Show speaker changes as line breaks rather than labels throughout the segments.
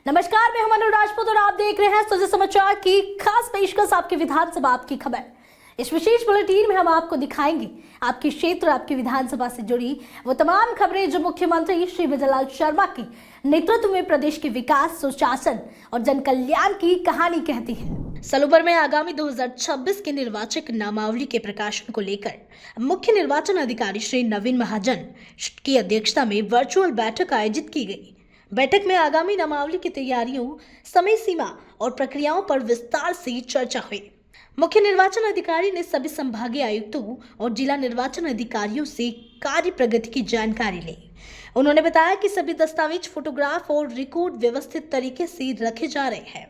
नमस्कार, मैं हूं मनु राजपूत और आप देख रहे हैं सुबह समाचार की खास पेशकश आपकी विधानसभा आपकी खबर। इस विशेष बुलेटिन में हम आपको दिखाएंगे आपके क्षेत्र आपकी विधानसभा से जुड़ी वो तमाम खबरें जो मुख्यमंत्री श्री विजयलाल शर्मा के नेतृत्व में प्रदेश के विकास, सुशासन और जन कल्याण की कहानी कहती है। सलूबर में आगामी 2026 के निर्वाचक नामावली के प्रकाशन को लेकर मुख्य निर्वाचन अधिकारी श्री नवीन महाजन की अध्यक्षता में वर्चुअल बैठक आयोजित की गई। बैठक में आगामी नामावली की तैयारियों, समय सीमा और प्रक्रियाओं पर विस्तार से चर्चा हुई। मुख्य निर्वाचन अधिकारी ने सभी संभागीय आयुक्तों और जिला निर्वाचन अधिकारियों से कार्य प्रगति की जानकारी ली। उन्होंने बताया कि सभी दस्तावेज, फोटोग्राफ और रिकॉर्ड व्यवस्थित तरीके से रखे जा रहे हैं।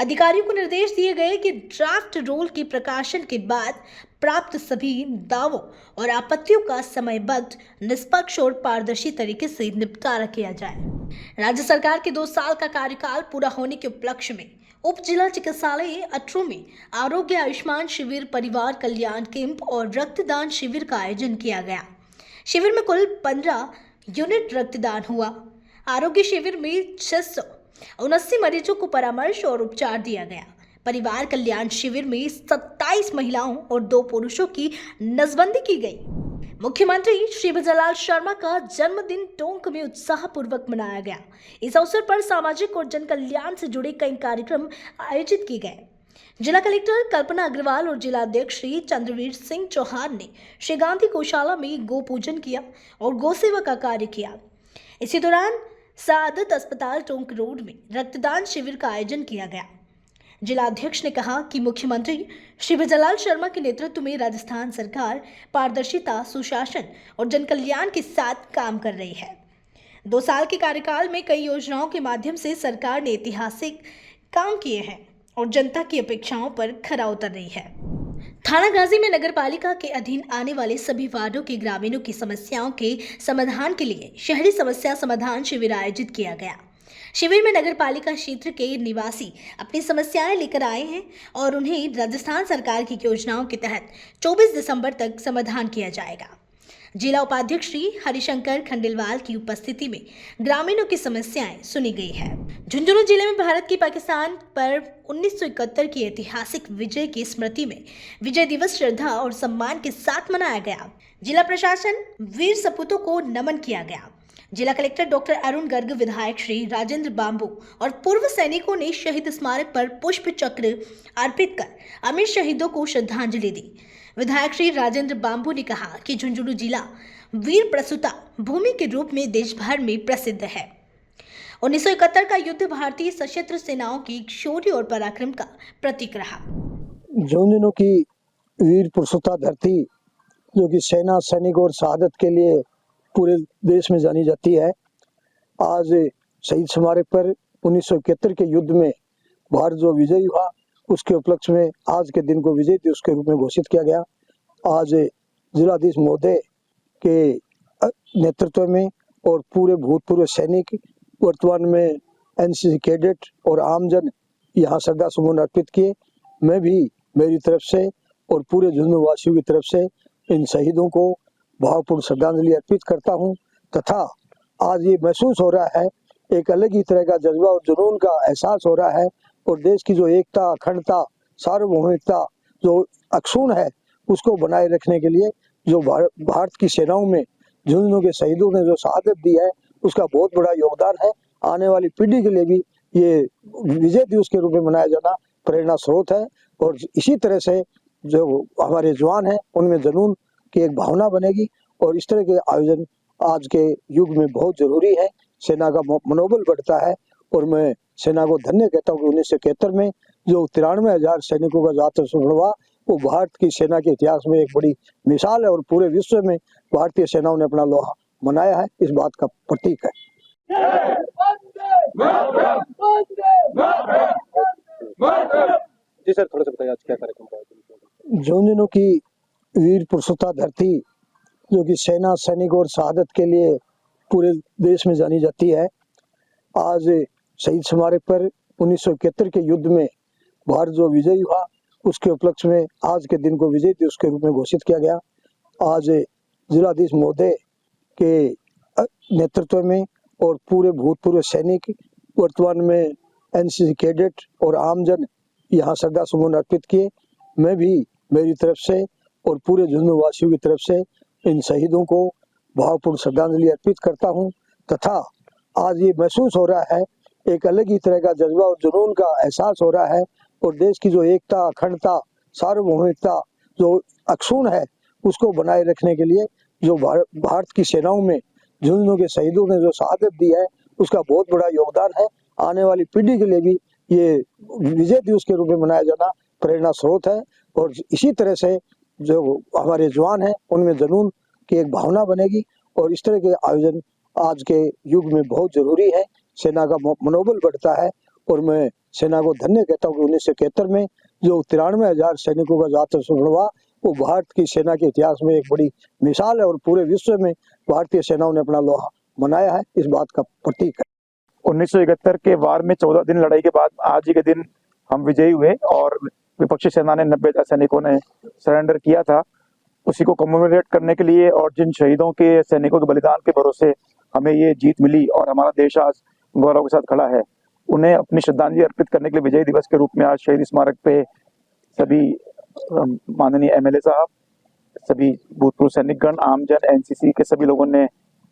अधिकारियों को निर्देश दिए गए कि ड्राफ्ट रोल के प्रकाशन के बाद प्राप्त सभी दावों और आपत्तियों का समयबद्ध, निष्पक्ष और पारदर्शी तरीके से निपटारा किया जाए। राज्य सरकार के 2 साल का कार्यकाल पूरा होने के उपलक्ष्य में उप जिला चिकित्सालय अटरू में आरोग्य आयुष्मान शिविर, परिवार कल्याण कैंप और रक्तदान शिविर का आयोजन किया गया। शिविर में कुल 15 यूनिट रक्तदान हुआ। आरोग्य शिविर में 679 मरीजों को परामर्श और उपचार दिया गया। परिवार कल्याण शिविर में 27 महिलाओं और 2 पुरुषों की नसबंदी की गई। मुख्यमंत्री श्री विजयलाल शर्मा का जन्मदिन टोंक में उत्साहपूर्वक मनाया गया। इस अवसर पर सामाजिक और जन कल्याण से जुड़े कई कार्यक्रम आयोजित किए गए। जिला कलेक्टर कल्पना अग्रवाल और जिला अध्यक्ष श्री चंद्रवीर सिंह चौहान ने श्री गांधी गौशाला में गो पूजन किया और गौ सेवा का कार्य किया। इसी दौरान सादत अस्पताल टोंक रोड में रक्तदान शिविर का आयोजन किया गया। जिला अध्यक्ष ने कहा कि मुख्यमंत्री श्री विजयलाल शर्मा के नेतृत्व में राजस्थान सरकार पारदर्शिता, सुशासन और जन कल्याण के साथ काम कर रही है। 2 साल के कार्यकाल में कई योजनाओं के माध्यम से सरकार ने ऐतिहासिक काम किए हैं और जनता की अपेक्षाओं पर खरा उतर रही है। थाना गाजी में नगर पालिका के अधीन आने वाले सभी वार्डों के ग्रामीणों की समस्याओं के समाधान के लिए शहरी समस्या समाधान शिविर आयोजित किया गया। शिविर में नगर पालिका क्षेत्र के निवासी अपनी समस्याएं लेकर आए हैं और उन्हें राजस्थान सरकार की योजनाओं के तहत 24 दिसंबर तक समाधान किया जाएगा। जिला उपाध्यक्ष श्री हरिशंकर खंडेलवाल की उपस्थिति में ग्रामीणों की समस्याएं सुनी गई है। झुंझुनू जिले में भारत की पाकिस्तान पर 1971 की ऐतिहासिक विजय की स्मृति में विजय दिवस श्रद्धा और सम्मान के साथ मनाया गया। जिला प्रशासन वीर सपूतों को नमन किया गया। जिला कलेक्टर डॉक्टर अरुण गर्ग, विधायक श्री राजेंद्र बांबू और पूर्व सैनिकों ने शहीद स्मारक पर पुष्प चक्र अर्पित कर अमर शहीदों को श्रद्धांजलि दी। विधायक श्री राजेंद्र बांबू ने कहा कि झुंझुनू जिला वीर प्रसूता भूमि के रूप में देश भर में प्रसिद्ध है। 1971 का युद्ध भारतीय सशस्त्र सेनाओं की शौर्य और पराक्रम का प्रतीक रहा।
झुंझुनू की वीर प्रसूता धरती, जो कि सेना, सैनिक और शहादत के लिए पूरे देश में जानी जाती है, आज शहीद स्मारक पर 1971 के युद्ध में भारत जो विजयी हुआ, उसके उपलक्ष्य में आज के दिन को विजय दिवस के रूप में घोषित किया गया। आज जिलाधीश महोदय के नेतृत्व में और पूरे भूतपूर्व सैनिक, वर्तमान में एनसीसी कैडेट और आमजन यहाँ श्रद्धा सुमन अर्पित किए। मैं भी मेरी तरफ से और पूरे झुंझुनू वासियों की तरफ से इन शहीदों को भावपूर्ण श्रद्धांजलि अर्पित करता हूं तथा आज ये महसूस हो रहा है, एक अलग ही तरह का जज्बा और जुनून का एहसास हो रहा है और देश की जो एकता, अखंडता, सार्वभौमिकता जो अक्षुण्ण है, उसको बनाए रखने के लिए जो भारत की सेनाओं में झुंझुनू के शहीदों ने जो शहादत दी है, उसका बहुत बड़ा योगदान है। आने वाली पीढ़ी के लिए भी ये विजय दिवस के रूप में मनाया जाना प्रेरणा स्रोत है और इसी तरह से जो हमारे जवान हैं उनमें जुनून की एक भावना बनेगी और इस तरह के आयोजन आज के युग में बहुत जरूरी है। सेना का मनोबल बढ़ता है और मैं सेना को धन्य कहता हूँ कि 1971 में जो 93,000 सैनिकों का आत्मसमर्पण हुआ, वो भारत की सेना के इतिहास में एक बड़ी मिसाल है और पूरे विश्व में भारतीय सेनाओं ने अपना लोहा मनाया है, इस बात का प्रतीक है।
जी सर, थोड़ा सा बताइए आज क्या कार्यक्रम था।
झुंझुनू की वीर प्रसूता धरती, जो कि सेना, सैनिक और शहादत के लिए पूरे देश में जानी जाती है, आज शहीद स्मारक पर 1971 के युद्ध में भारत जो विजयी हुआ, उसके उपलक्ष्य में आज के दिन को विजय दिवस के रूप में घोषित किया गया। आज जिलाधीश महोदय के नेतृत्व में और पूरे भूतपूर्व सैनिक, वर्तमान में एनसीसी कैडेट और आमजन यहाँ श्रद्धा सुमन अर्पित किए। मैं भी मेरी तरफ से और पूरे झुंझुनू वासियों की तरफ से इन शहीदों को भावपूर्ण श्रद्धांजलि अर्पित करता हूँ तथा आज ये महसूस हो रहा है, एक अलग ही तरह का जज्बा और जुनून का एहसास हो रहा है और देश की जो एकता, अखंडता, सार्वभौमिकता जो अक्षुण्ण है उसको बनाए रखने के लिए जो भारत की सेनाओं में झुंझुनू के शहीदों ने जो शहादत दी है उसका बहुत बड़ा योगदान है। आने वाली पीढ़ी के लिए भी ये विजय दिवस के रूप में मनाया जाना प्रेरणा स्रोत है और इसी तरह से जो हमारे जवान हैं उनमें जुनून की एक भावना बनेगी और इस तरह के आयोजन आज के युग में बहुत जरूरी है। सेना का मनोबल बढ़ता है और मैं सेना को धन्य कहता हूँ कि 1971 में जो 93,000 सैनिकों का जात संस्मरण हुआ वो भारत की सेना के इतिहास में एक बड़ी मिसाल है और पूरे विश्व में भारतीय सेनाओं ने अपना लोहा मनाया है, इस बात का प्रतीक है।
1971 के वार में 14 दिन लड़ाई के बाद आज ही के दिन हम विजयी हुए और विपक्षी सेना ने 90,000 सैनिकों ने सरेंडर किया था। उसी को कमेमोरेट करने के लिए और जिन शहीदों के सैनिकों के बलिदान के भरोसे हमें ये जीत मिली और हमारा देश आज गौरव के साथ खड़ा है, उन्हें अपनी श्रद्धांजलि अर्पित करने के लिए विजय दिवस के रूप में आज शहीद स्मारक पे सभी माननीय एमएलए साहब, सभी भूतपूर्व सैनिकगण, आमजन, एनसीसी के सभी लोगों ने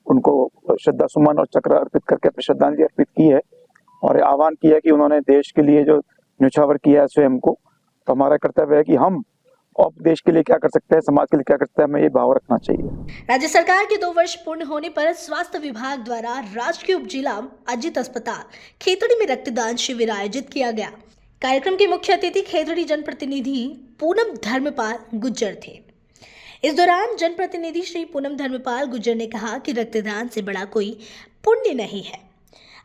उनको श्रद्धा सुमन और चक्र अर्पित करके अपनी श्रद्धांजलि अर्पित की है और आह्वान किया कि उन्होंने देश के लिए जो न्यौछावर किया है स्वयं को, तो हमारा कर्तव्य है कि हम और देश के लिए क्या कर सकते हैं, समाज के लिए क्या कर सकते हैं, हमें ये भाव रखना चाहिए।
राज्य सरकार के 2 वर्ष पूर्ण होने पर स्वास्थ्य विभाग द्वारा राजकीय उप जिला अजित अस्पताल खेतड़ी में रक्तदान शिविर आयोजित किया गया। कार्यक्रम के मुख्य अतिथि खेतड़ी जनप्रतिनिधि पूनम धर्मपाल गुज्जर थे। इस दौरान जनप्रतिनिधि श्री पूनम धर्मपाल गुज्जर ने कहा कि रक्तदान से बड़ा कोई पुण्य नहीं है,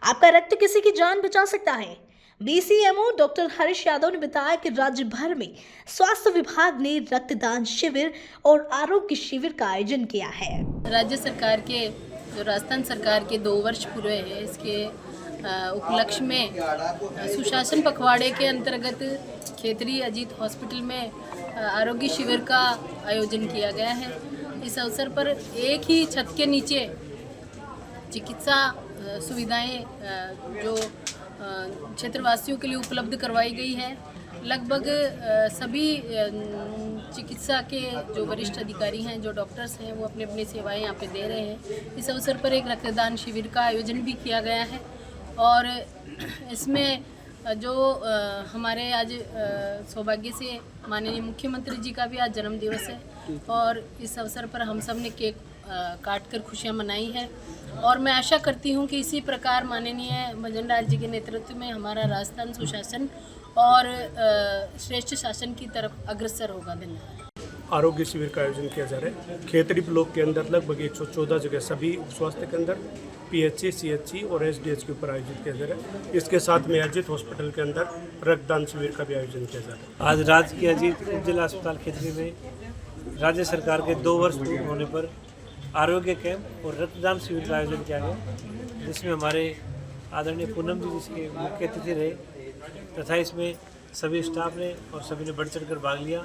आपका रक्त किसी की जान बचा सकता है। बीसीएमओ डॉक्टर हरीश यादव ने बताया कि राज्य भर में स्वास्थ्य विभाग ने रक्तदान शिविर और आरोग्य शिविर का आयोजन किया है।
राज्य सरकार के जो राजस्थान सरकार के 2 वर्ष पूरे हैं, इसके उपलक्ष्य में सुशासन पखवाड़े के अंतर्गत खेतड़ी अजीत हॉस्पिटल में आरोग्य शिविर का आयोजन किया गया है। इस अवसर पर एक ही छत के नीचे चिकित्सा सुविधाएं जो क्षेत्रवासियों के लिए उपलब्ध करवाई गई है। लगभग सभी चिकित्सा के जो वरिष्ठ अधिकारी हैं, जो डॉक्टर्स हैं, वो अपनी अपनी सेवाएं यहाँ पे दे रहे हैं। इस अवसर पर एक रक्तदान शिविर का आयोजन भी किया गया है और इसमें जो हमारे आज सौभाग्य से माननीय मुख्यमंत्री जी का भी आज जन्मदिवस है और इस अवसर पर हम सब ने केक काट कर खुशियाँ मनाई है और मैं आशा करती हूँ कि इसी प्रकार माननीय मजनलाल जी के नेतृत्व में हमारा राजस्थान सुशासन और श्रेष्ठ शासन की तरफ अग्रसर होगा। धन्यवाद।
आरोग्य शिविर का आयोजन किया जा रहा है। खेतड़ी ब्लॉक के अंदर लगभग 114 जगह सभी उप स्वास्थ्य केंद्र, पीएचसी, सीएचसी और एसडीएच के ऊपर आयोजित किया जा रहा है। इसके साथ में अजीत हॉस्पिटल के अंदर रक्तदान शिविर का भी आयोजन किया जा रहा है।
आज राजकीय अजीत उप जिला अस्पताल खेतड़ी में राज्य सरकार के 2 वर्ष पूर्ण होने पर आरोग्य कैंप और रक्तदान शिविर का आयोजन किया गया, जिसमें हमारे आदरणीय पूनम जी जिसके मुख्य अतिथि रहे तथा इसमें सभी स्टाफ ने और सभी ने बढ़ चढ़कर भाग लिया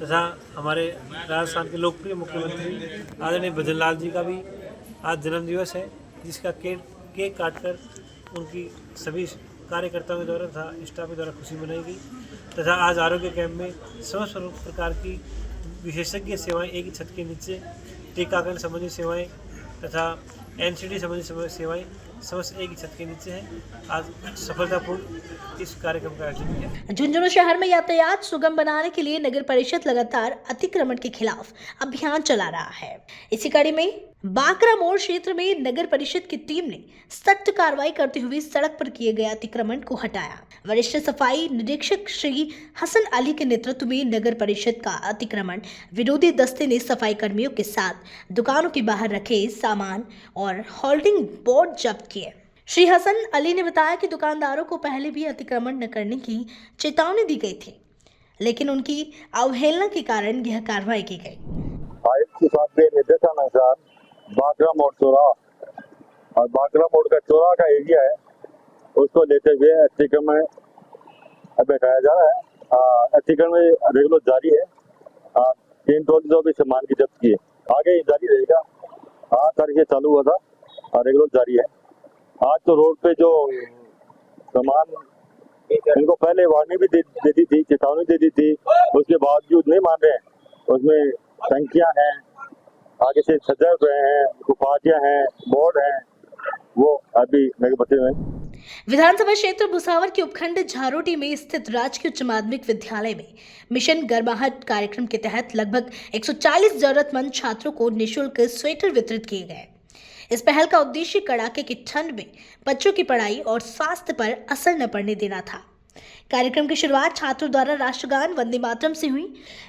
तथा हमारे राजस्थान के लोकप्रिय मुख्यमंत्री आदरणीय भजनलाल जी का भी आज जन्मदिवस है, जिसका केक काटकर उनकी सभी कार्यकर्ताओं के द्वारा तथा स्टाफ के द्वारा खुशी मनाई गई तथा आज आरोग्य कैंप में समस्त प्रकार की विशेषज्ञ सेवाएं एक ही छत के नीचे, टीकाकरण संबंधी सेवाएं तथा एनसीडी संबंधी सेवाएं समस्त एक ही छत के नीचे हैं। आज सफलतापूर्ण इस कार्यक्रम का आयोजन किया।
झुंझुनू शहर में यातायात सुगम बनाने के लिए नगर परिषद लगातार अतिक्रमण के खिलाफ अभियान चला रहा है। इसी कड़ी में बाकरा मोड़ क्षेत्र में नगर परिषद की टीम ने सख्त कार्रवाई करते हुए सड़क पर किए गए अतिक्रमण को हटाया। वरिष्ठ सफाई निरीक्षक श्री हसन अली के नेतृत्व में नगर परिषद का अतिक्रमण विरोधी दस्ते ने सफाई कर्मियों के साथ दुकानों के बाहर रखे सामान और होल्डिंग बोर्ड जब्त किए। श्री हसन अली ने बताया कि दुकानदारों को पहले भी अतिक्रमण न करने की चेतावनी दी गई थी, लेकिन उनकी अवहेलना के कारण यह कार्रवाई की गई।
निर्देशानुसार बाकरा मोड़ चौराहा और बाकरा मोड़ का चौराहा का एरिया है, उसको लेते हुए अतिक्रमण बैठाया जा रहा है। अतिक्रमण रेगुलर जारी है। 3 ट्रॉली जो भी सामान की जब्त की है, आगे जारी रहेगा। 8 तारीख से चालू हुआ था और रेगुलर जारी है। आज तो रोड पे जो सामान इनको पहले वार्निंग भी देती थी, चेतावनी देती थी, उसके बावजूद नहीं मान रहे हैं। उसमें टंकियां हैं, आगे से सजा हुए हैं, गुफाजियां हैं, बोर्ड हैं, वो अभी लगे बचे हुए हैं।
विधानसभा क्षेत्र भुसावर के उपखंड झारोटी में स्थित राजकीय उच्च माध्यमिक विद्यालय में मिशन गर्माहट कार्यक्रम के तहत लगभग 140 जरूरतमंद छात्रों को निःशुल्क स्वेटर वितरित किए गए। इस पहल का उद्देश्य कड़ाके की ठंड में बच्चों की पढ़ाई और स्वास्थ्य पर असर न पड़ने देना था। कार्यक्रम की शुरुआत छात्रों द्वारा राष्ट्रगान वंदे मातरम से हुई।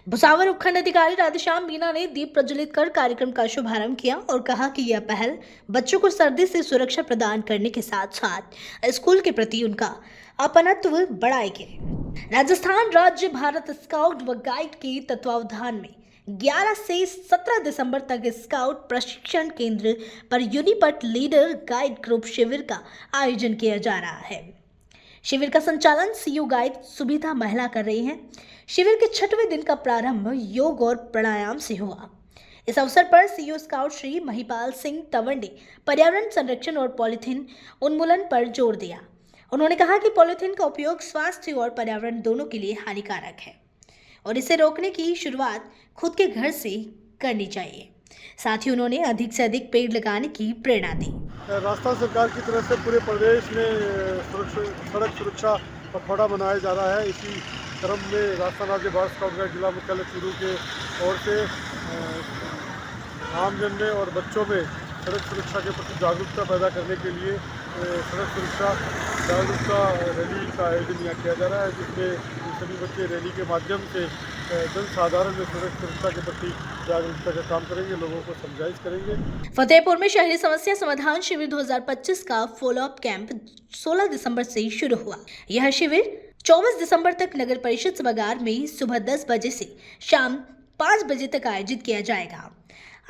भुसावर उपखंड अधिकारी राधेश्याम मीना ने दीप प्रज्वलित कर कार्यक्रम का शुभारंभ किया और कहा कि यह पहल बच्चों को सर्दी से सुरक्षा प्रदान करने के साथ साथ स्कूल के प्रति उनका अपनत्व बढ़ाएगी। राजस्थान राज्य भारत स्काउट व गाइड के तत्वावधान में 11 से 17 दिसंबर तक स्काउट प्रशिक्षण केंद्र पर यूनिपट लीडर गाइड ग्रुप शिविर का आयोजन किया जा रहा है। शिविर का संचालन सीयू गाइड सुविधा महिला कर रही हैं। शिविर के 6वें दिन का प्रारंभ योग और प्राणायाम से हुआ। इस अवसर पर सीयू स्काउट श्री महिपाल सिंह तंवर ने पर्यावरण संरक्षण और पॉलीथीन उन्मूलन पर जोर दिया। उन्होंने कहा कि पॉलीथीन का उपयोग स्वास्थ्य और पर्यावरण दोनों के लिए हानिकारक है और इसे रोकने की शुरुआत खुद के घर से करनी चाहिए। साथ ही उन्होंने अधिक से अधिक पेड़ लगाने की प्रेरणा दी।
राजस्थान सरकार की तरफ से पूरे प्रदेश में सड़क सुरक्षा पखवाड़ा मनाया जा रहा है। इसी क्रम में राजस्थान राज्य भारत स्काउट गाइड जिला मुख्यालय चूरू के ओर से आमजन में और बच्चों में सड़क सुरक्षा के प्रति जागरूकता पैदा करने के लिए सड़क सुरक्षा जागरूकता रैली का आयोजन यहाँ किया जा रहा है, जिसमें सभी बच्चे रैली के माध्यम से जन साधारण में सड़क सुरक्षा के प्रति जागरूकता का काम करेंगे, लोगों को समझाइश करेंगे।
फतेहपुर में शहरी समस्या समाधान शिविर 2025 का फॉलोअप कैंप 16 दिसंबर से शुरू हुआ। यह शिविर 24 दिसंबर तक नगर परिषद सभागार में सुबह 10 बजे से शाम 5 बजे तक आयोजित किया जाएगा।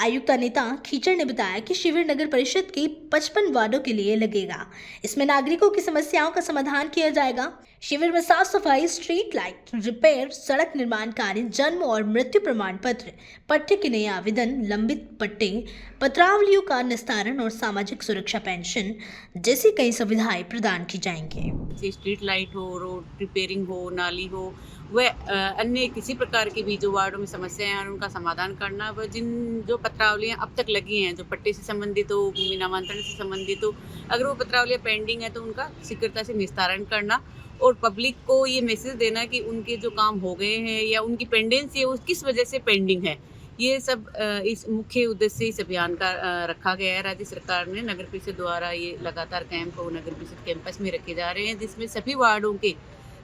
आयुक्त अनीता खीचड़ ने बताया कि शिविर नगर परिषद के 55 वार्डों के लिए लगेगा। इसमें नागरिकों की समस्याओं का समाधान किया जाएगा। शिविर में साफ सफाई, स्ट्रीट लाइट रिपेयर, सड़क निर्माण कार्य, जन्म और मृत्यु प्रमाण पत्र, पट्टे के नए आवेदन, लंबित पट्टे, पत्रावलियों का निस्तारण और सामाजिक सुरक्षा पेंशन जैसी कई सुविधाएं प्रदान की जाएंगी।
स्ट्रीट लाइट हो, रोड रिपेयरिंग हो, नाली हो, वह अन्य किसी प्रकार की भी जो वार्डों में समस्याएं हैं उनका समाधान करना, व जो पत्रावलियां अब तक लगी हैं जो पट्टे से संबंधित हो, भूमि नामांतरण से संबंधित हो, अगर वो पत्रावलियां पेंडिंग है तो उनका शीघ्रता से निस्तारण करना और पब्लिक को ये मैसेज देना कि उनके जो काम हो गए हैं या उनकी पेंडेंसी है वो किस वजह से पेंडिंग है। ये सब इस मुख्य उद्देश्य से इस अभियान का रखा गया है। राज्य सरकार ने नगर परिषद द्वारा ये लगातार कैंप और नगर परिषद कैंपस में रखे जा रहे हैं, जिसमें सभी वार्डों के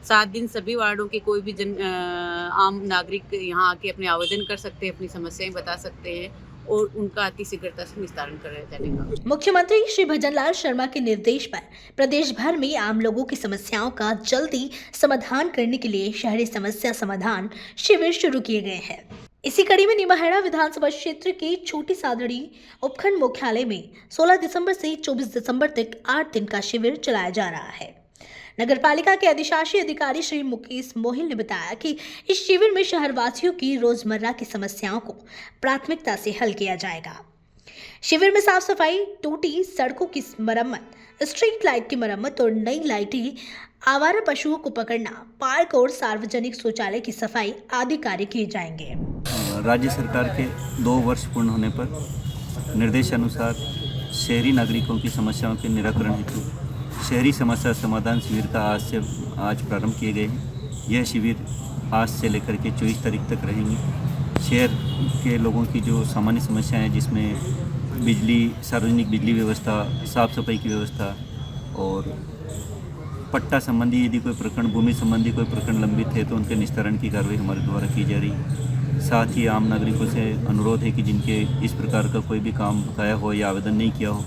7 दिन सभी वार्डों के कोई भी आम नागरिक यहाँ आके अपने आवेदन कर सकते हैं, अपनी समस्याएं बता सकते हैं और उनका अति शीघ्रता से निस्तारण कराया जाएगा।
मुख्यमंत्री श्री भजनलाल शर्मा के निर्देश पर प्रदेश भर में आम लोगों की समस्याओं का जल्दी समाधान करने के लिए शहरी समस्या समाधान शिविर शुरू किए गए हैं। इसी कड़ी में निमाहेड़ा विधानसभा क्षेत्र के छोटी सादड़ी उपखंड मुख्यालय में 16 दिसंबर से 24 दिसंबर तक 8 दिन का शिविर चलाया जा रहा है। नगरपालिका के अधिशासी अधिकारी श्री मुकेश मोहिल ने बताया कि इस शिविर में शहरवासियों की रोजमर्रा की समस्याओं को प्राथमिकता से हल किया जाएगा। शिविर में साफ सफाई, टूटी सड़कों की मरम्मत, स्ट्रीट लाइट की मरम्मत और नई लाइटें, आवारा पशुओं को पकड़ना, पार्क और सार्वजनिक शौचालय की सफाई आदि कार्य किए जाएंगे।
राज्य सरकार के 2 वर्ष पूर्ण होने पर निर्देशानुसार शहरी नागरिकों की समस्याओं के निराकरण हेतु शहरी समस्या समाधान शिविर का आज प्रारंभ किए गए हैं। यह शिविर आज से लेकर के 24 तारीख तक रहेंगे। शहर के लोगों की जो सामान्य समस्याएं हैं, जिसमें बिजली, सार्वजनिक बिजली व्यवस्था, साफ सफाई की व्यवस्था और पट्टा संबंधी यदि कोई प्रकरण, भूमि संबंधी कोई प्रकरण लंबित है तो उनके निस्तारण की कार्रवाई हमारे द्वारा की जा रही है। साथ ही आम नागरिकों से अनुरोध है कि जिनके इस प्रकार का कोई भी काम बकाया हो या आवेदन नहीं किया हो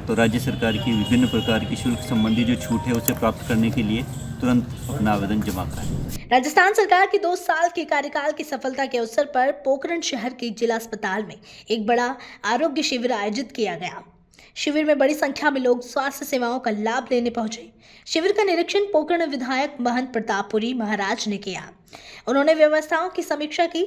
तो राज्य सरकार की विभिन्न प्रकार की शुल्क संबंधी जो छूट है उसे प्राप्त करने के लिए तुरंत अपना आवेदन जमा कराएं।
राजस्थान सरकार के 2 साल के कार्यकाल की सफलता के अवसर पर पोखरण शहर के जिला अस्पताल में एक बड़ा आरोग्य शिविर आयोजित किया गया। शिविर में बड़ी संख्या में लोग स्वास्थ्य सेवाओं का लाभ लेने पहुंचे। शिविर का निरीक्षण पोखरण विधायक महंत प्रतापपुरी महाराज ने किया। उन्होंने व्यवस्थाओं की समीक्षा की।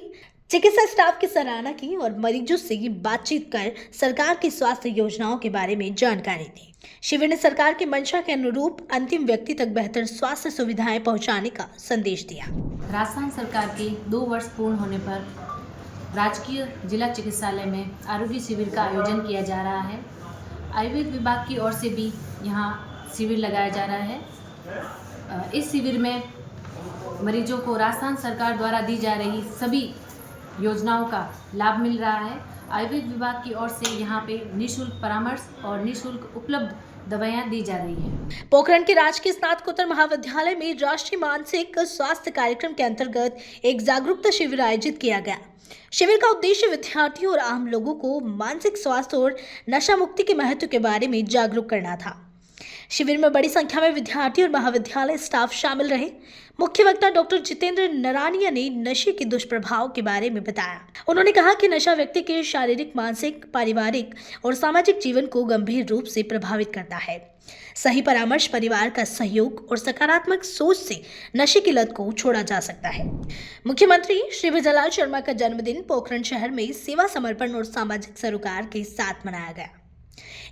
चिकित्सा स्टाफ की सराहना की और मरीजों से बातचीत कर सरकार की स्वास्थ्य योजनाओं के बारे में जानकारी दी। शिविर ने सरकार की मंशा के अनुरूप अंतिम व्यक्ति तक बेहतर स्वास्थ्य सुविधाएं पहुंचाने का संदेश दिया।
राजस्थान सरकार के 2 वर्ष पूर्ण होने पर राजकीय जिला चिकित्सालय में आरोग्य शिविर का आयोजन किया जा रहा है। आयुर्वेद विभाग की ओर से भी यहाँ शिविर लगाया जा रहा है। इस शिविर में मरीजों को राजस्थान सरकार द्वारा दी जा रही सभी योजनाओं का लाभ मिल रहा है। आयुर्वेद विभाग की ओर से यहाँ पे निःशुल्क परामर्श और निःशुल्क उपलब्ध दवाइयाँ दी जा रही हैं।
पोखरण के राजकीय स्नातकोत्तर महाविद्यालय में राष्ट्रीय मानसिक स्वास्थ्य कार्यक्रम के अंतर्गत एक जागरूकता शिविर आयोजित किया गया। शिविर का उद्देश्य विद्यार्थियों और आम लोगों को मानसिक स्वास्थ्य और नशा मुक्ति के महत्व के बारे में जागरूक करना था। शिविर में बड़ी संख्या में विद्यार्थी और महाविद्यालय स्टाफ शामिल रहे। मुख्य वक्ता डॉक्टर जितेंद्र नरानिया ने नशे के दुष्प्रभाव के बारे में बताया। उन्होंने कहा कि नशा व्यक्ति के शारीरिक, मानसिक, पारिवारिक और सामाजिक जीवन को गंभीर रूप से प्रभावित करता है। सही परामर्श, परिवार का सहयोग और सकारात्मक सोच से नशे की लत को छोड़ा जा सकता है। मुख्यमंत्री श्री भजनलाल शर्मा का जन्मदिन पोखरण शहर में सेवा, समर्पण और सामाजिक सरोकार के साथ मनाया गया।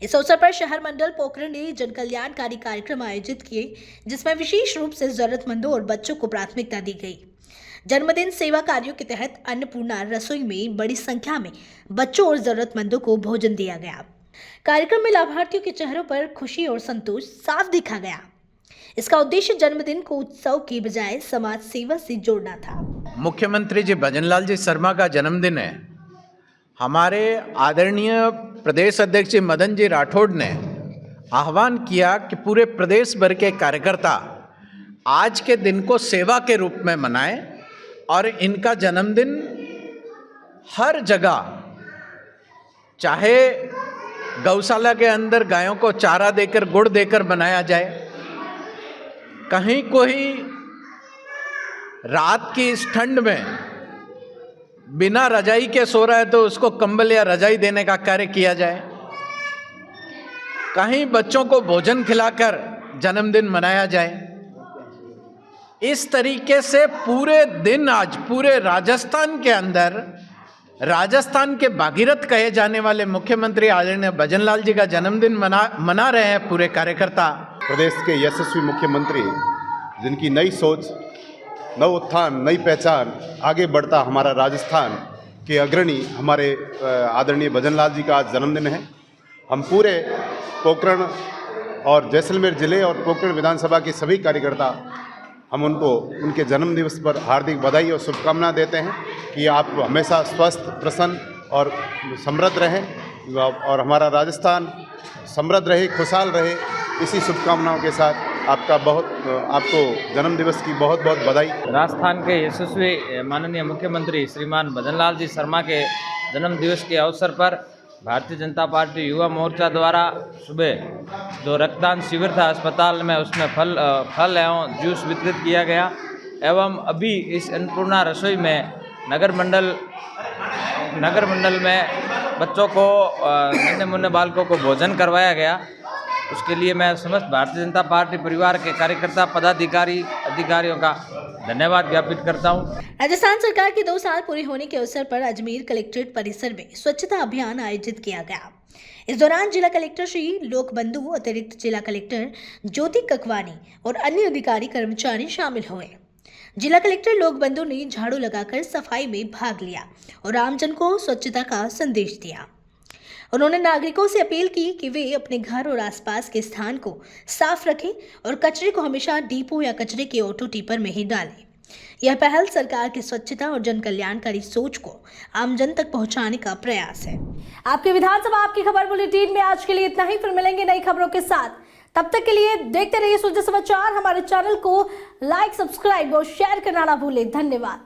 इस अवसर पर शहर मंडल पोखरण ने जन कल्याणकारी कार्यक्रम आयोजित किए, जिसमें विशेष रूप से जरूरतमंदों और बच्चों को प्राथमिकता दी गई। जन्मदिन सेवा कार्यों के तहत अन्नपूर्णा रसोई में बड़ी संख्या में बच्चों और जरूरतमंदों को भोजन दिया गया। कार्यक्रम में लाभार्थियों के चेहरों पर खुशी और संतोष साफ दिखा गया। इसका उद्देश्य जन्मदिन को उत्सव की बजाय समाज सेवा से जोड़ना था।
मुख्यमंत्री जी भजनलाल जी शर्मा का जन्मदिन है। हमारे आदरणीय प्रदेश अध्यक्ष जी मदन जी राठौड़ ने आह्वान किया कि पूरे प्रदेश भर के कार्यकर्ता आज के दिन को सेवा के रूप में मनाएं और इनका जन्मदिन हर जगह, चाहे गौशाला के अंदर गायों को चारा देकर, गुड़ देकर बनाया जाए, कहीं कोई रात की इस ठंड में बिना रजाई के सो रहा है तो उसको कंबल या रजाई देने का कार्य किया जाए, कहीं बच्चों को भोजन खिलाकर जन्मदिन मनाया जाए। इस तरीके से पूरे दिन आज पूरे राजस्थान के अंदर, राजस्थान के भागीरथ कहे जाने वाले मुख्यमंत्री आदरणीय भजनलाल जी का जन्मदिन मना रहे हैं पूरे कार्यकर्ता।
प्रदेश के यशस्वी मुख्यमंत्री जिनकी नई सोच, नव उत्थान, नई पहचान, आगे बढ़ता हमारा राजस्थान के अग्रणी हमारे आदरणीय भजनलाल जी का आज जन्मदिन है। हम पूरे पोखरण और जैसलमेर जिले और पोखरण विधानसभा के सभी कार्यकर्ता हम उनको उनके जन्म दिवस पर हार्दिक बधाई और शुभकामना देते हैं कि आप हमेशा स्वस्थ, प्रसन्न और समृद्ध रहें और हमारा राजस्थान समृद्ध रहे, खुशहाल रहे। इसी शुभकामनाओं के साथ आपको जन्म दिवस की बहुत बहुत बधाई।
राजस्थान के यशस्वी माननीय मुख्यमंत्री श्रीमान भजनलाल जी शर्मा के जन्म दिवस के अवसर पर भारतीय जनता पार्टी युवा मोर्चा द्वारा सुबह जो रक्तदान शिविर था अस्पताल में, उसमें फल एवं जूस वितरित किया गया एवं अभी इस अन्नपूर्णा रसोई में नगर मंडल में बच्चों को, नन्हे मुन्ने बालकों को भोजन करवाया गया। उसके लिए मैं समस्त भारतीय जनता पार्टी परिवार के कार्यकर्ता, पदाधिकारी, अधिकारियों का धन्यवाद ज्ञापित करता हूं।
राजस्थान सरकार के 2 साल पूरे होने के अवसर पर अजमेर कलेक्ट्रेट परिसर में स्वच्छता अभियान आयोजित किया गया। इस दौरान जिला कलेक्टर श्री लोकबंधु, अतिरिक्त जिला कलेक्टर ज्योति ककवानी और अन्य अधिकारी कर्मचारी शामिल हुए। जिला कलेक्टर लोकबंधु ने झाड़ू लगाकर सफाई में भाग लिया और आमजन को स्वच्छता का संदेश दिया। उन्होंने नागरिकों से अपील की कि वे अपने घर और आसपास के स्थान को साफ रखें और कचरे को हमेशा डिपो या कचरे के ऑटो टिपर में ही डालें। यह पहल सरकार की स्वच्छता और जन कल्याणकारी सोच को आमजन तक पहुंचाने का प्रयास है। आपके विधानसभा आपकी खबर बुलेटिन में आज के लिए इतना ही। फिर मिलेंगे नई खबरों के साथ। तब तक के लिए देखते रहिए सुजय समाचार। हमारे चैनल को लाइक, सब्सक्राइब और शेयर करना ना भूलें। धन्यवाद।